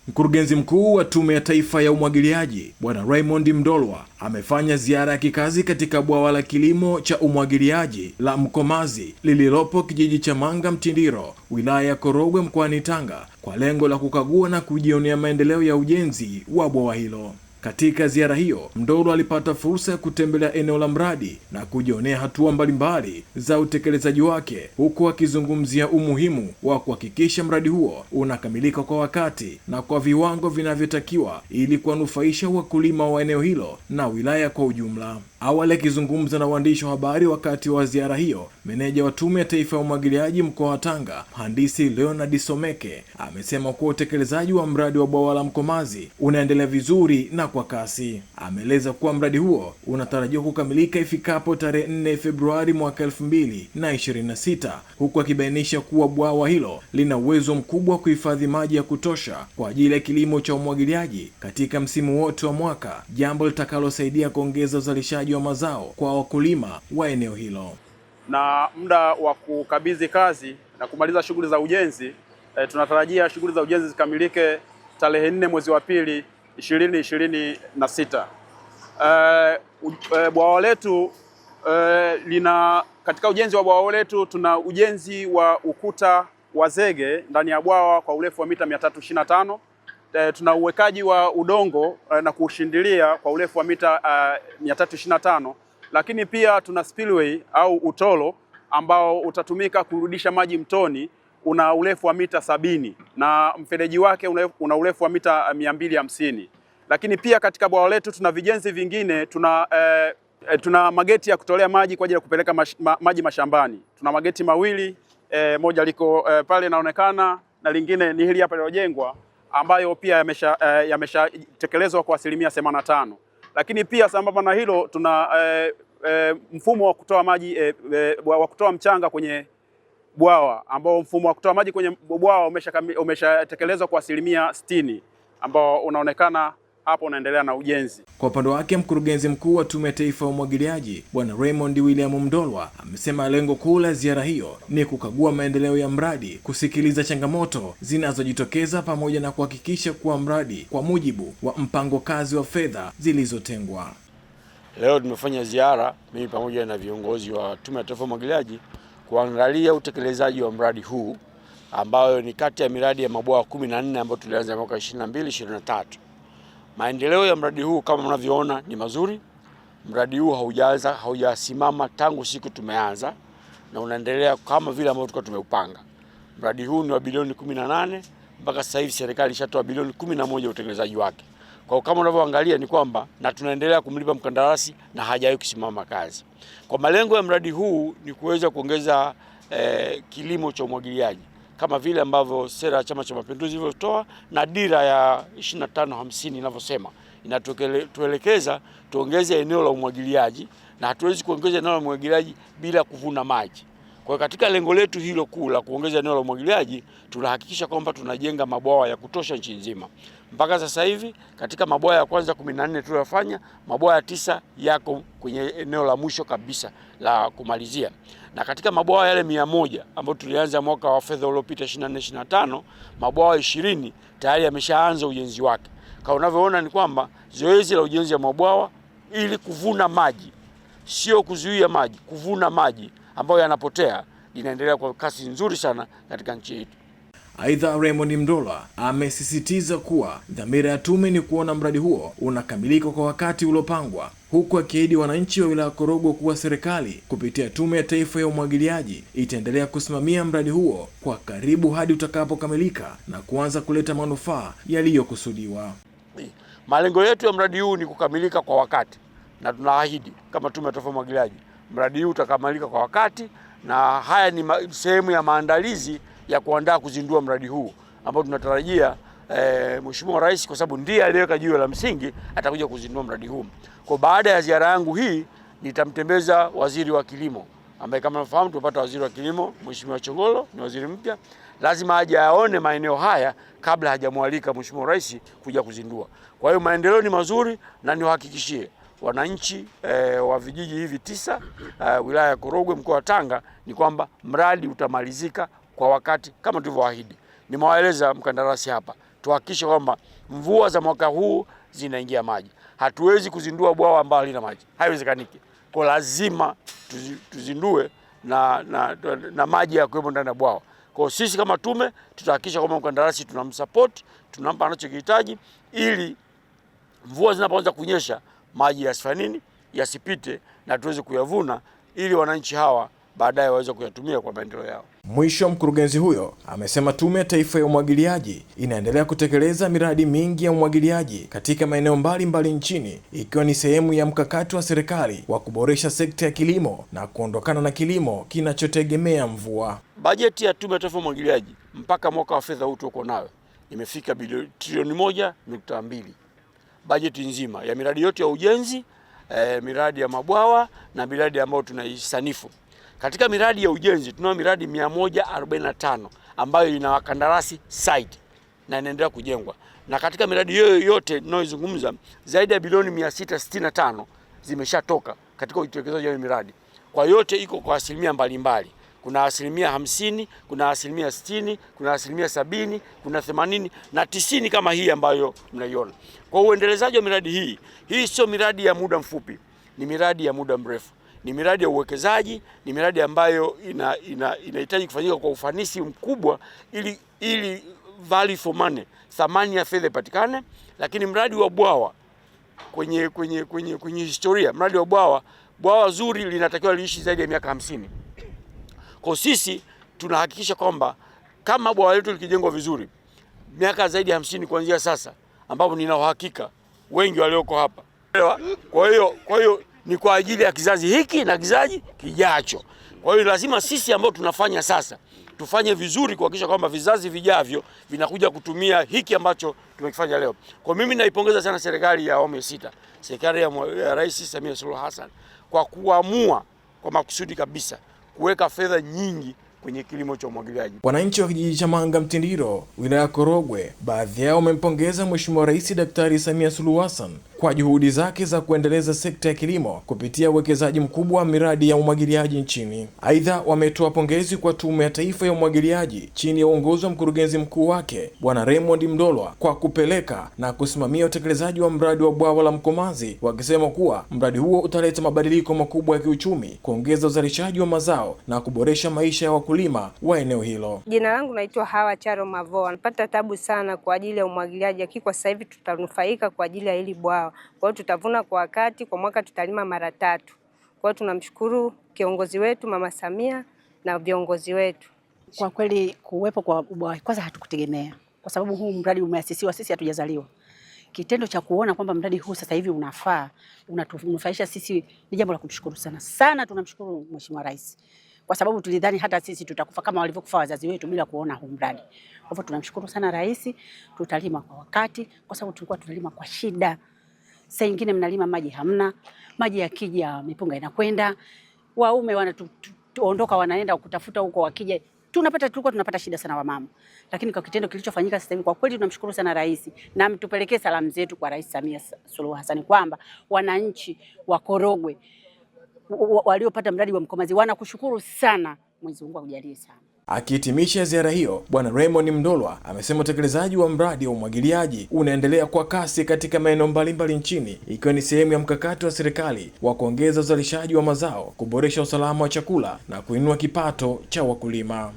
Mkurugenzi mkuu wa Tume ya Taifa ya Umwagiliaji Bwana Raymond Mdolwa amefanya ziara ya kikazi katika bwawa la kilimo cha umwagiliaji la Mkomazi lililopo kijiji cha Manga Mtindiro, wilaya ya Korogwe mkoani Tanga, kwa lengo la kukagua na kujionea maendeleo ya ujenzi wa bwawa hilo. Katika ziara hiyo, Mdolwa alipata fursa ya kutembelea eneo la mradi na kujionea hatua mbalimbali za utekelezaji wake, huku akizungumzia umuhimu wa kuhakikisha mradi huo unakamilika kwa wakati na kwa viwango vinavyotakiwa ili kuwanufaisha wakulima wa eneo hilo na wilaya kwa ujumla. Awali akizungumza na waandishi wa habari wakati wa ziara hiyo, meneja wa Tume ya Taifa ya Umwagiliaji mkoa wa Tanga, Mhandisi Leonard Someke, amesema kuwa utekelezaji wa mradi wa bwawa la Mkomazi unaendelea vizuri na kwa kasi. Ameeleza kuwa mradi huo unatarajiwa kukamilika ifikapo tarehe 4 Februari mwaka 2026, huku akibainisha kuwa bwawa hilo lina uwezo mkubwa wa kuhifadhi maji ya kutosha kwa ajili ya kilimo cha umwagiliaji katika msimu wote wa mwaka, jambo litakalosaidia kuongeza uzalishaji wa mazao kwa wakulima wa eneo hilo. Na muda wa kukabidhi kazi na kumaliza shughuli za ujenzi, tunatarajia shughuli za ujenzi zikamilike tarehe 4 mwezi wa pili 2026. Bwawa letu katika ujenzi wa bwawa letu tuna ujenzi wa ukuta wa zege ndani ya bwawa kwa urefu wa mita 325. Tuna uwekaji wa udongo na kuushindilia kwa urefu wa mita 325, lakini pia tuna spillway au utolo ambao utatumika kurudisha maji mtoni, una urefu wa mita 70 na mfereji wake una urefu wa mita 250. Lakini pia katika bwawa letu tuna vijenzi vingine, tuna mageti ya kutolea maji kwa ajili ya kupeleka maji mashambani. Tuna mageti mawili, moja liko pale inaonekana na lingine ni hili hapa lilojengwa, ambayo pia yameshatekelezwa kwa 85%. Lakini pia sambamba na hilo tuna mfumo wa kutoa maji wa kutoa mchanga kwenye bwawa, ambao mfumo wa kutoa maji kwenye bwawa umeshatekelezwa kwa 60%, ambao unaonekana hapo unaendelea na ujenzi. Kwa upande wake, mkurugenzi mkuu wa Tume ya Taifa ya Umwagiliaji Bwana Raymond William Mdolwa amesema lengo kuu la ziara hiyo ni kukagua maendeleo ya mradi, kusikiliza changamoto zinazojitokeza pamoja na kuhakikisha kuwa mradi kwa mujibu wa mpango kazi wa fedha zilizotengwa. Leo tumefanya ziara mimi pamoja na viongozi wa Tume ya Taifa ya Umwagiliaji kuangalia utekelezaji wa mradi huu, ambayo ni kati ya miradi ya mabwawa 14 ambayo tulianza mwaka 22-23. Maendeleo ya mradi huu kama mnavyoona ni mazuri. Mradi huu haujasimama tangu siku tumeanza na unaendelea kama vile ambavyo tulikuwa tumeupanga. Mradi huu ni wa bilioni 18, mpaka sasa hivi serikali ishatoa bilioni 11 utekelezaji wake. Kwa hiyo kama unavyoangalia ni kwamba na tunaendelea kumlipa mkandarasi na hajawahi kusimama kazi. Kwa malengo ya mradi huu ni kuweza kuongeza kilimo cha umwagiliaji kama vile ambavyo sera ya Chama cha Mapinduzi ilivyotoa na dira ya 25-50 inavyosema, inatuelekeza tuongeze eneo la umwagiliaji, na hatuwezi kuongeza eneo la umwagiliaji bila kuvuna maji. Kwa hiyo katika lengo letu hilo kuu la kuongeza eneo la umwagiliaji, tunahakikisha kwamba tunajenga mabwawa ya kutosha nchi nzima. Mpaka sasa hivi katika mabwawa ya kwanza 14 tuliyofanya, mabwawa 9 yako kwenye eneo la mwisho kabisa la kumalizia. Na katika mabwawa yale 100 ambayo tulianza mwaka wa fedha uliopita 24-25, mabwawa 20 tayari yameshaanza ujenzi wake. Kwa unavyoona ni kwamba zoezi la ujenzi wa mabwawa ili kuvuna maji, sio kuzuia maji, kuvuna maji ambayo yanapotea, linaendelea kwa kasi nzuri sana katika nchi yetu. Aidha, Raymond Mdolwa amesisitiza kuwa dhamira ya tume ni kuona mradi huo unakamilika kwa wakati uliopangwa, huku akiahidi wananchi wa wilaya Korogwe kuwa serikali kupitia Tume ya Taifa ya Umwagiliaji itaendelea kusimamia mradi huo kwa karibu hadi utakapokamilika na kuanza kuleta manufaa yaliyokusudiwa. Malengo yetu ya mradi huu ni kukamilika kwa wakati, na tunaahidi kama Tume ya Taifa ya Umwagiliaji mradi huu utakamilika kwa wakati, na haya ni sehemu ya maandalizi ya kuandaa kuzindua mradi huu ambao tunatarajia Mheshimiwa Rais, kwa sababu ndiye aliyeweka jiwe la msingi, atakuja kuzindua mradi huu. Kwa baada ya ziara yangu hii nitamtembeza waziri wa kilimo, ambaye kama mnafahamu tupata waziri wa kilimo Mheshimiwa Chongolo, ni waziri mpya. Lazima aje aone maeneo haya kabla hajamwalika Mheshimiwa Rais kuja kuzindua. Kwa hiyo maendeleo ni mazuri, na niwahakikishie wananchi wa vijiji hivi 9 wilaya ya Korogwe mkoa wa Tanga ni kwamba mradi utamalizika kwa wakati kama tulivyoahidi. Nimewaeleza mkandarasi hapa, tuhakikishe kwamba mvua za mwaka huu zinaingia maji. Hatuwezi kuzindua bwawa ambalo halina maji, haiwezekaniki. Kwa lazima tuzindue na maji ya kuwepo ndani ya bwawa. Kwa sisi kama tume tutahakikisha kwamba mkandarasi tunamsupport, tunampa anachokihitaji, ili mvua zinapoanza kunyesha maji yasifanye nini, yasipite, na tuweze kuyavuna ili wananchi hawa baadaye waweze kuyatumia kwa maendeleo yao. Mwisho, mkurugenzi huyo amesema Tume ya Taifa ya Umwagiliaji inaendelea kutekeleza miradi mingi ya umwagiliaji katika maeneo mbalimbali nchini, ikiwa ni sehemu ya mkakati wa serikali wa kuboresha sekta ya kilimo na kuondokana na kilimo kinachotegemea mvua. Bajeti ya Tume ya Taifa ya Umwagiliaji mpaka mwaka wa fedha huu tuko nayo imefika trilioni 1.2. Bajeti nzima ya miradi yote ya ujenzi, miradi ya mabwawa na miradi ambayo tunaisanifu. Katika miradi ya ujenzi tunao miradi 145 ambayo ina wakandarasi site na inaendelea kujengwa. Na katika miradi hiyo yote tunayoizungumza, zaidi ya bilioni 665 zimeshatoka katika utekelezaji wa miradi. Kwa yote iko kwa asilimia mbalimbali. Kuna asilimia 50, kuna asilimia 60, kuna asilimia 70, kuna 80 na 90 kama hii ambayo mnaiona. Kwa uendelezaji wa miradi hii sio miradi ya muda mfupi, ni miradi ya muda mrefu. Ni miradi ya uwekezaji, ni miradi ambayo inahitaji kufanyika kwa ufanisi mkubwa ili value for money, thamani ya fedha ipatikane. Lakini mradi wa bwawa kwenye historia, mradi wa bwawa zuri linatakiwa liishi zaidi ya miaka 50. Kwa sisi tunahakikisha kwamba kama bwawa letu likijengwa vizuri miaka zaidi ya 50 kuanzia sasa, ambapo nina uhakika wengi walioko hapa. Kwa hiyo ni kwa ajili ya kizazi hiki na kizazi kijacho. Kwa hiyo lazima sisi ambao tunafanya sasa tufanye vizuri kuhakikisha kwamba vizazi vijavyo vinakuja kutumia hiki ambacho tumekifanya leo. Kwa mimi naipongeza sana serikali ya awamu ya 6, serikali ya Rais Samia Suluhu Hassan kwa kuamua kwa makusudi kabisa kuweka fedha nyingi kwenye kilimo cha umwagiliaji. Wananchi wa kijiji cha Manga Mtindiro, wilaya ya Korogwe, baadhi yao wamempongeza Mheshimiwa Rais Daktari Samia Suluhu Hassan kwa juhudi zake za kuendeleza sekta ya kilimo kupitia uwekezaji mkubwa wa miradi ya umwagiliaji nchini. Aidha, wametoa pongezi kwa Tume ya Taifa ya Umwagiliaji chini ya uongozi wa mkurugenzi mkuu wake Bwana Raymond Mdolwa kwa kupeleka na kusimamia utekelezaji wa mradi wa bwawa la Mkomazi, wakisema kuwa mradi huo utaleta mabadiliko makubwa ya kiuchumi, kuongeza uzalishaji wa mazao na kuboresha maisha ya wakulima wa eneo hilo. Jina langu naitwa Hawa Charo Mavoa. Napata tabu sana kwa ajili ya umwagiliaji, lakini kwa sasa hivi tutanufaika kwa ajili ya hili bwawa. Kwa hiyo tutavuna kwa wakati, kwa mwaka tutalima mara 3. Kwa hiyo tunamshukuru kiongozi wetu Mama Samia na viongozi wetu. Kwa kweli kuwepo kwa bwawa kwanza hatukutegemea, kwa sababu huu mradi umeasisiwa, sisi hatujazaliwa. Kitendo cha kuona kwamba mradi huu sasa hivi unafaa, unatunufaisha sisi ni jambo la kumshukuru sana. Sana tunamshukuru Mheshimiwa Rais. Kwa sababu tulidhani hata sisi tutakufa kama walivyokufa wazazi wetu bila kuona huu mradi. Kwa hivyo tunamshukuru sana Rais, tutalima kwa wakati kwa sababu tulikuwa tunalima kwa shida. Saa nyingine mnalima maji hamna, maji yakija mipunga inakwenda, waume wanatuondoka wanaenda kutafuta huko, wakija tulikuwa tunapata shida sana wamama. Lakini kwa kitendo kilichofanyika sasa hivi, kwa kweli tunamshukuru sana Rais, na mtupelekee salamu zetu kwa Rais Samia Suluhu Hassan kwamba wananchi wa Korogwe waliopata mradi wa Mkomazi wanakushukuru sana. Mwenyezi Mungu akujalie sana. Akihitimisha ziara hiyo, Bwana Raymond Mdolwa amesema utekelezaji wa mradi wa umwagiliaji unaendelea kwa kasi katika maeneo mbalimbali nchini, ikiwa ni sehemu ya mkakati wa serikali wa kuongeza uzalishaji wa mazao, kuboresha usalama wa chakula na kuinua kipato cha wakulima.